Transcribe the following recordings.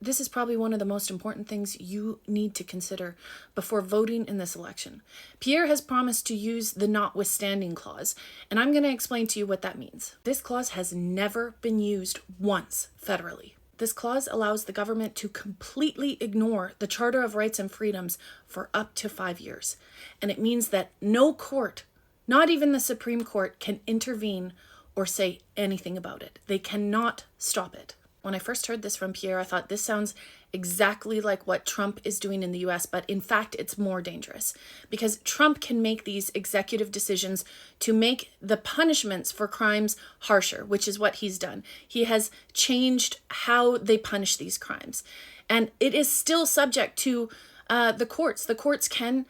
This is probably one of the most important things you need to consider before voting in this election. Pierre has promised to use the NotWithStanding Clause, and I'm going to explain to you what that means. This clause has never been used once federally. This clause allows the government to completely ignore the Charter of Rights and Freedoms for up to 5 years. And it means that no court, not even the Supreme Court, can intervene or say anything about it. They cannot stop it. When I first heard this from Pierre, I thought this sounds exactly like what Trump is doing in the US, but in fact, it's more dangerous because Trump can make these executive decisions to make the punishments for crimes harsher, which is what he's done. He has changed how they punish these crimes, and it is still subject to the courts. The courts can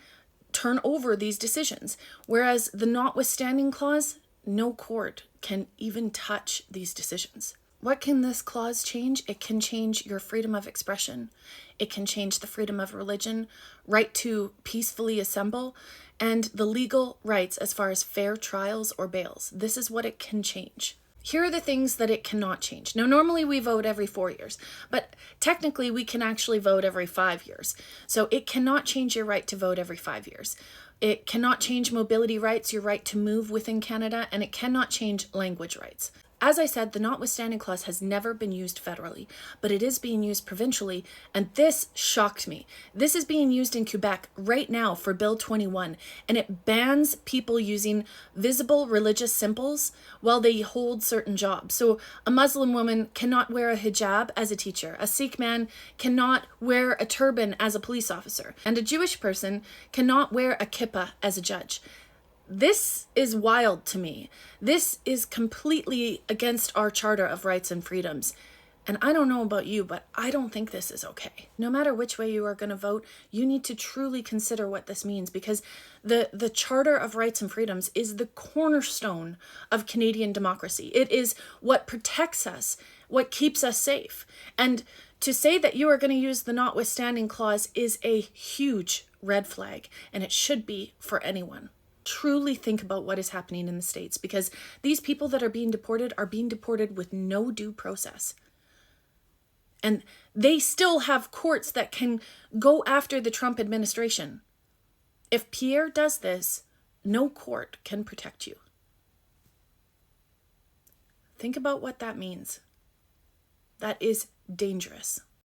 turn over these decisions, whereas the NotWithstanding Clause, no court can even touch these decisions. What can this clause change? It can change your freedom of expression. It can change the freedom of religion, right to peacefully assemble, and the legal rights as far as fair trials or bails. This is what it can change. Here are the things that it cannot change. Now, normally we vote every 4 years, but technically we can actually vote every 5 years. So it cannot change your right to vote every 5 years. It cannot change mobility rights, your right to move within Canada, and it cannot change language rights. As I said, the NotWithstanding Clause has never been used federally, but it is being used provincially, and this shocked me. This is being used in Quebec right now for Bill 21, and it bans people using visible religious symbols while they hold certain jobs. So a Muslim woman cannot wear a hijab as a teacher, a Sikh man cannot wear a turban as a police officer, and a Jewish person cannot wear a kippah as a judge. This is wild to me. This is completely against our Charter of Rights and Freedoms. And I don't know about you, but I don't think this is okay. No matter which way you are going to vote, you need to truly consider what this means, because the Charter of Rights and Freedoms is the cornerstone of Canadian democracy. It is what protects us, what keeps us safe. And to say that you are going to use the NotWithstanding Clause is a huge red flag, and it should be for anyone. Truly think about what is happening in the States, because these people that are being deported with no due process. And they still have courts that can go after the Trump administration. If Pierre does this, no court can protect you. Think about what that means. That is dangerous.